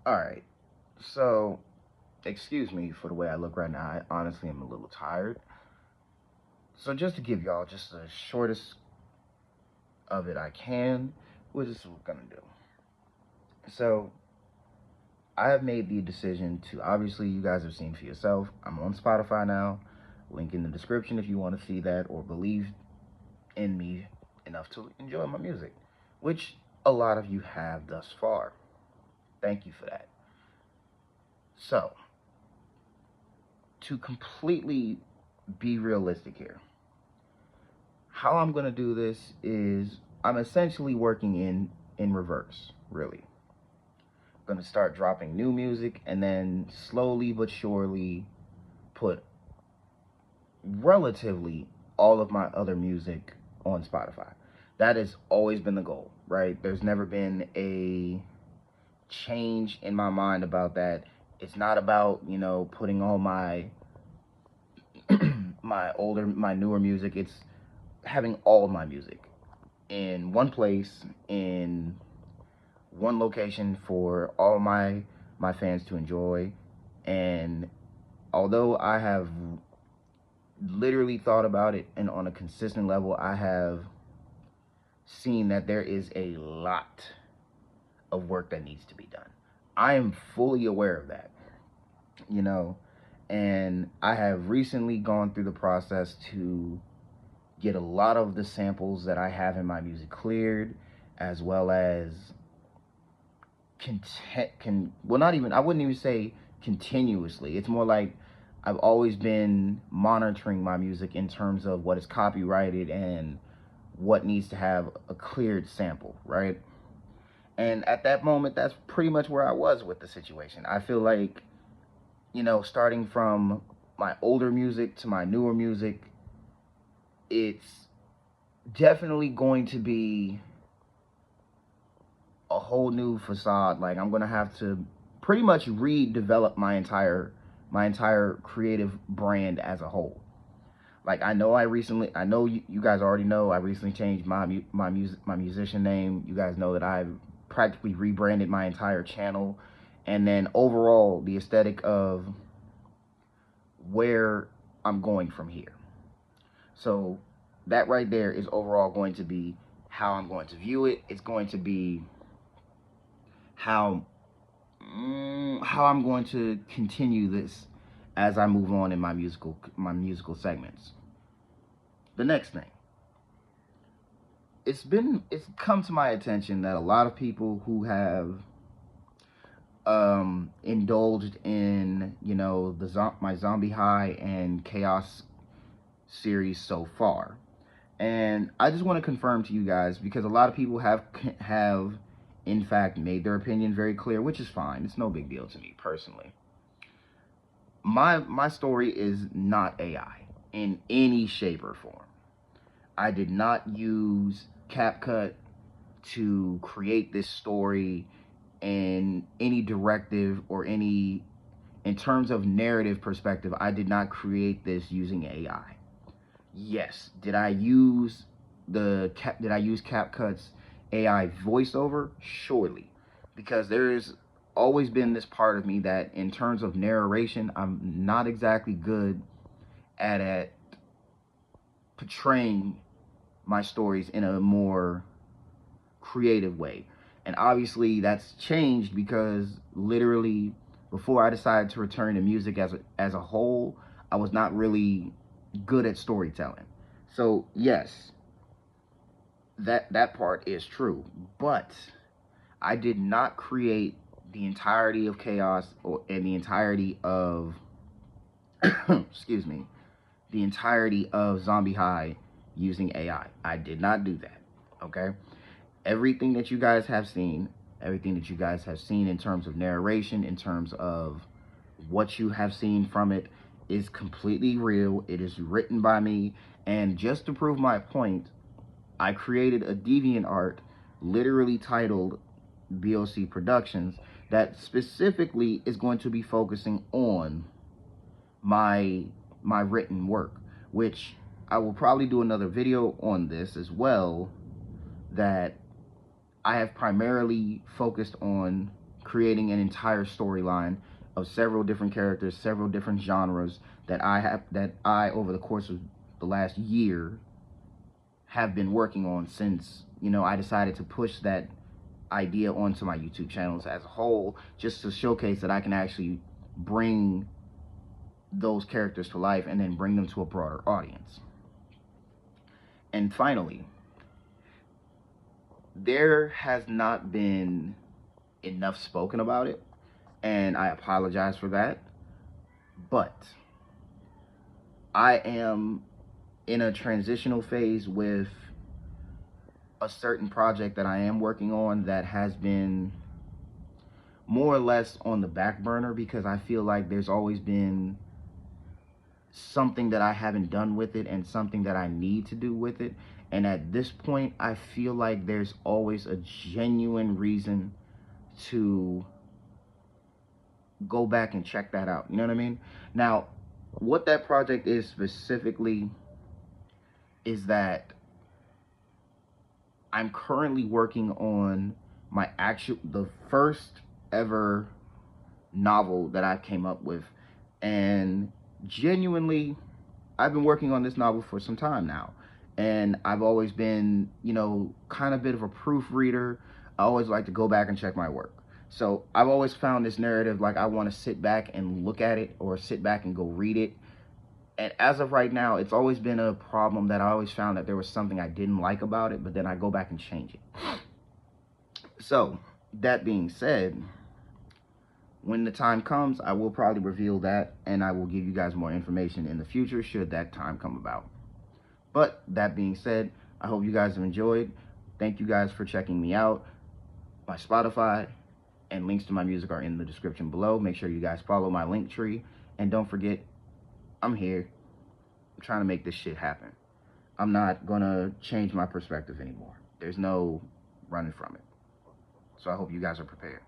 All right. So, excuse me for the way I look right now. I honestly am a little tired. So, just to give y'all just the shortest of it I can, what is what we're gonna do. So, I have made the decision to obviously you guys have seen for yourself. I'm on Spotify now. Link in the description if you want to see that or believe in me enough to enjoy my music, which a lot of you have thus far. Thank you for that. So, to completely be realistic here, how I'm going to do this is I'm essentially working in reverse, really. I'm going to start dropping new music and then slowly but surely put relatively all of my other music on Spotify. That has always been the goal, right? There's never been a change in my mind about that. It's not about, putting all my my newer music. It's having all of my music in one place, in one location for all my fans to enjoy. And although I have literally thought about it and on a consistent level, I have seen that there is a lot of work that needs to be done. I am fully aware of that, you know, and I have recently gone through the process to get a lot of the samples that I have in my music cleared, as well as well, not even, I wouldn't even say continuously. It's more like I've always been monitoring my music in terms of what is copyrighted and what needs to have a cleared sample, right? And at that moment, that's pretty much where I was with the situation. I feel like, starting from my older music to my newer music, it's definitely going to be a whole new facade. Like I'm gonna have to pretty much redevelop my entire creative brand as a whole. Like I know you guys already know I recently changed my musician name. You guys know that I've practically rebranded my entire channel, and then overall the aesthetic of where I'm going from here. So that right there is overall going to be how I'm going to view it. It's going to be how how I'm going to continue this as I move on in my musical segments. The next thing, it's come to my attention that a lot of people who have indulged in my Zombie High and Chaos series so far, and I just want to confirm to you guys because a lot of people have in fact made their opinion very clear, which is fine. It's no big deal to me personally. My story is not AI in any shape or form. I did not use CapCut to create this story in any directive or any in terms of narrative perspective. I did not create this using AI. Yes, did I use CapCut's AI voiceover? Surely, because there's always been this part of me that in terms of narration, I'm not exactly good at portraying my stories in a more creative way. And obviously that's changed because literally before I decided to return to music as a whole, I was not really good at storytelling. So yes, that part is true, but I did not create the entirety of Chaos and the entirety of excuse me, the entirety of Zombie High using AI. I did not do that. Okay? Everything that you guys have seen, everything that you guys have seen in terms of narration, in terms of what you have seen from it, is completely real. It is written by me. And just to prove my point, I created a DeviantArt literally titled BOC Productions that specifically is going to be focusing on my written work, which I will probably do another video on this as well, that I have primarily focused on creating an entire storyline of several different characters, several different genres that I over the course of the last year have been working on since, you know, I decided to push that idea onto my YouTube channels as a whole, just to showcase that I can actually bring those characters to life and then bring them to a broader audience. And finally, there has not been enough spoken about it, and I apologize for that, but I am in a transitional phase with a certain project that I am working on that has been more or less on the back burner because I feel like there's always been something that I haven't done with it and something that I need to do with it. And at this point, I feel like there's always a genuine reason to go back and check that out. You know what I mean? Now, what that project is specifically is that I'm currently working on the first ever novel that I came up with. And genuinely, I've been working on this novel for some time now. And I've always been, you know, kind of a bit of a proofreader. I always like to go back and check my work. So I've always found this narrative, like I want to sit back and look at it or sit back and go read it. And as of right now, it's always been a problem that I always found that there was something I didn't like about it, but then I go back and change it. So that being said, when the time comes, I will probably reveal that, and I will give you guys more information in the future should that time come about. But that being said, I hope you guys have enjoyed. Thank you guys for checking me out. My Spotify and links to my music are in the description below. Make sure you guys follow my link tree. And don't forget, I'm here. I'm trying to make this shit happen. I'm not going to change my perspective anymore. There's no running from it. So I hope you guys are prepared.